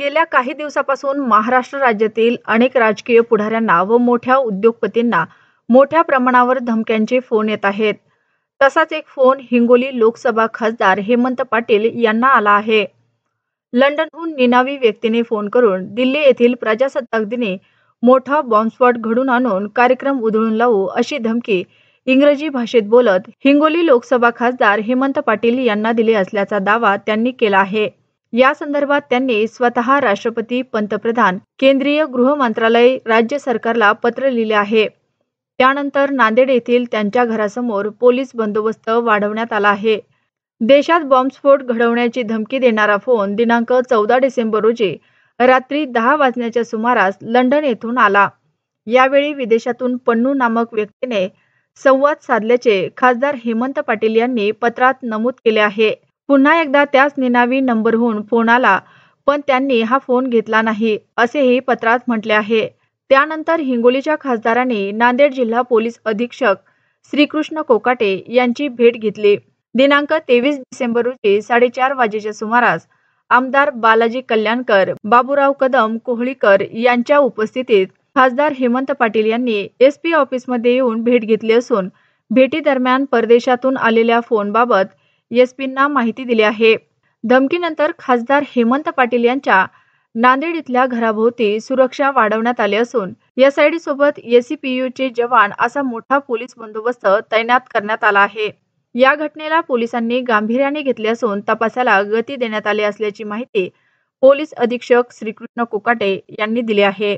गेल्या काही दिवसापासून महाराष्ट्र राज्यातील अनेक राजकीय पुढाऱ्यांना व मोठ्या उद्योगपतींना मोठ्या प्रमाणावर धमक्यांचे फोन येत आहेत। तसाच एक फोन हिंगोली लोकसभा खासदार हेमंत पाटील यांना आला आहे। लंडनहून निनावी व्यक्तीने फोन करून दिल्ली येथील प्रजासत्ताक दिनी मोठा बॉम्बस्फोट घडून आणून कार्यक्रम उधळून लावू अशी धमकी इंग्रजी भाषेत बोलत हिंगोली लोकसभा खासदार हेमंत पाटील यांना दिली असल्याचा दावा त्यांनी केला आहे। या संदर्भात त्यांनी स्वतः राष्ट्रपती, पंतप्रधान, केंद्रीय गृह मंत्रालय, राज्य सरकारला पत्र लिहिले आहे। त्यानंतर नांदेड येथील त्यांच्या घरासमोर पोलीस बंदोबस्त वाढवण्यात आला आहे। देशात बॉम्बस्फोट घडवण्याची धमकी देणारा फोन दिनांक 14 डिसेंबर रोजी रात्री 10 वाजण्याच्या सुमारास लंडन येथून आला। यावेळी विदेशातून पन्नू नामक व्यक्तीने संवाद साधल्याचे खासदार हेमंत पाटील यांनी पत्रात नमूद केले आहे। पुन्हा एकदा त्याच निनावी नंबरहून फोन आला, पण त्यांनी हा फोन घेतला नाही असेही पत्रात म्हटले आहे। त्यानंतर हिंगोलीच्या खासदारांनी नांदेड जिल्हा पोलीस अधीक्षक श्रीकृष्ण कोकाटे यांची भेट घेतली। दिनांक 23 डिसेंबर रोजी 4:30 वाजेच्या सुमारास आमदार बालाजी कल्याणकर, बाबूराव कदम कोहळीकर यांच्या उपस्थितीत खासदार हेमंत पाटील यांनी SP ऑफिसमध्ये येऊन भेट घेतली असून भेटीदरम्यान परदेशातून आलेल्या फोनबाबत SPंना माहिती दिली आहे। धमकीनंतर खासदार हेमंत पाटील यांच्या नांदेड इथल्या घराभोवती सुरक्षा वाढवण्यात आली असून SID सोबत ACPUचे जवान असा मोठा पोलीस बंदोबस्त तैनात करण्यात आला आहे। या घटनेला पोलिसांनी गांभीर्याने घेतले असून तपासाला गती देण्यात आली असल्याची माहिती पोलीस अधीक्षक श्रीकृष्ण कोकाटे यांनी दिली आहे।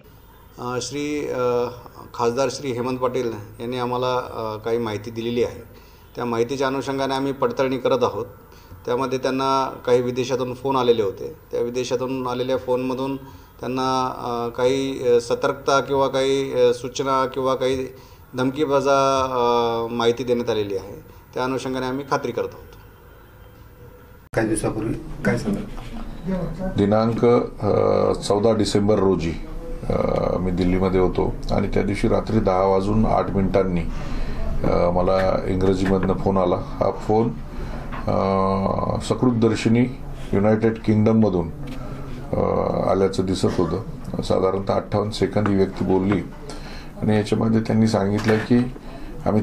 खासदार श्री हेमंत पाटील यांनी आम्हाला काही माहिती दिलेली आहे। त्या माहितीच्या अनुषंगाने आम्ही पडताळणी करत आहोत। त्यामध्ये त्यांना काही विदेशातून फोन आलेले होते। त्या विदेशातून आलेल्या फोनमधून त्यांना काही सतर्कता किंवा काही सूचना किंवा काही धमकीबाजा माहिती देण्यात आलेली आहे। त्या अनुषंगाने आम्ही खात्री करत आहोत। काही दिवसापूर्वी काय सांगा, दिनांक 14 डिसेंबर रोजी मी दिल्लीमध्ये होतो आणि त्या दिवशी रात्री 10:08 मला इंग्रजीमधनं फोन आला। हा फोन सकृतदर्शिनी युनायटेड किंगडममधून आल्याचं दिसत होतं। साधारणतः 58 सेकंद ही व्यक्ती बोलली आणि याच्यामध्ये त्यांनी सांगितलं की आम्ही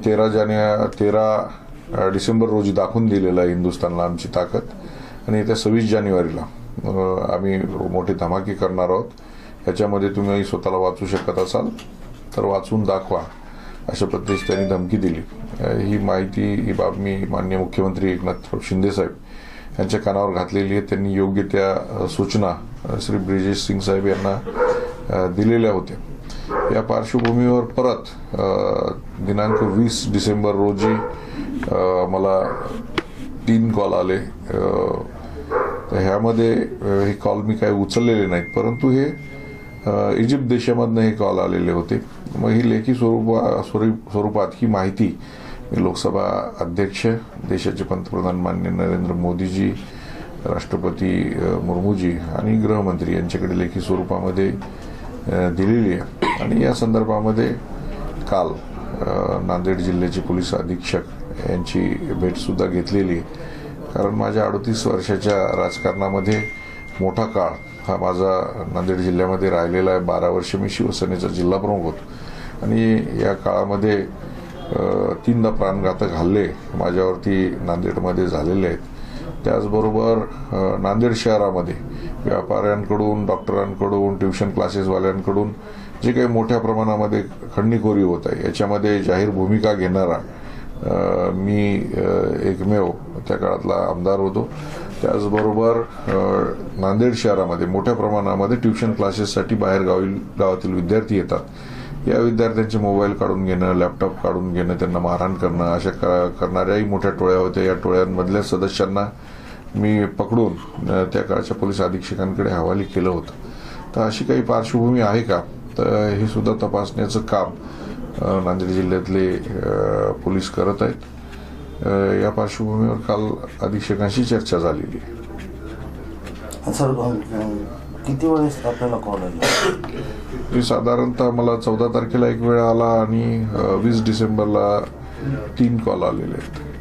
13 डिसेंबर रोजी दाखवून दिलेलं आहे हिंदुस्थानला आमची ताकद आणि येत्या 26 जानेवारीला आम्ही मोठी धमाके करणार आहोत। याच्यामध्ये तुम्ही स्वतःला वाचू शकत असाल तर वाचून दाखवा अशा पद्धतीने त्यांनी धमकी दिली। ही माहिती ही बाब मी माननीय मुख्यमंत्री एकनाथ शिंदे साहेब यांच्या कानावर घातलेली आहे। त्यांनी योग्य त्या सूचना श्री ब्रिजेश सिंग साहेब यांना दिलेल्या होत्या। या पार्श्वभूमीवर परत दिनांक 20 डिसेंबर रोजी मला 3 कॉल आले। ह्यामध्ये हे कॉल मी काही उचललेले नाहीत, परंतु हे इजिप्त देशामधनं हे कॉल आलेले होते। मग ही लेखी स्वरूपात ही माहिती मी लोकसभा अध्यक्ष, देशाचे पंतप्रधान माननीय नरेंद्र मोदीजी, राष्ट्रपती मुर्मूजी आणि गृहमंत्री यांच्याकडे लेखी स्वरूपामध्ये दिलेली आहे। आणि या संदर्भामध्ये काल नांदेड जिल्ह्याचे पोलीस अधीक्षक यांची भेटसुद्धा घेतलेली आहे। कारण माझ्या 38 वर्षाच्या राजकारणामध्ये मोठा काळ हा माझा नांदेड जिल्ह्यामध्ये राहिलेला आहे। 12 वर्ष मी शिवसेनेचा जिल्हाप्रमुख होतो आणि या काळामध्ये 3दा प्राणघातक हल्ले माझ्यावरती नांदेडमध्ये झालेले आहेत। त्याचबरोबर नांदेड शहरामध्ये व्यापाऱ्यांकडून, डॉक्टरांकडून, ट्युशन क्लासेसवाल्यांकडून जे काही मोठ्या प्रमाणामध्ये खंडणीखोरी होत आहे याच्यामध्ये जाहीर भूमिका घेणारा मी एकमेव त्या काळातला आमदार होतो। त्याचबरोबर नांदेड शहरामध्ये मोठ्या प्रमाणामध्ये ट्युशन क्लासेससाठी बाहेर गावातील विद्यार्थी येतात। या विद्यार्थ्यांचे मोबाईल काढून घेणं, लॅपटॉप काढून घेणं, त्यांना मारहाण करणं अशा करणाऱ्याही मोठ्या टोळ्या होत्या। या टोळ्यांमधल्या सदस्यांना मी पकडून त्या काळच्या पोलीस अधीक्षकांकडे हवाली केलं होतं। तर अशी काही पार्श्वभूमी आहे का, तर हे सुद्धा तपासण्याचं काम नांदेड जिल्ह्यातले पोलीस करत आहेत। या पार्श्वभूमीवर काल अधीक्षकांशी चर्चा झालेली आहे। सर, किती वेळेस आपल्याला कॉल आला? साधारणतः मला 14 तारखेला एक वेळ आला आणि 20 डिसेंबरला 3 कॉल आलेले आहेत।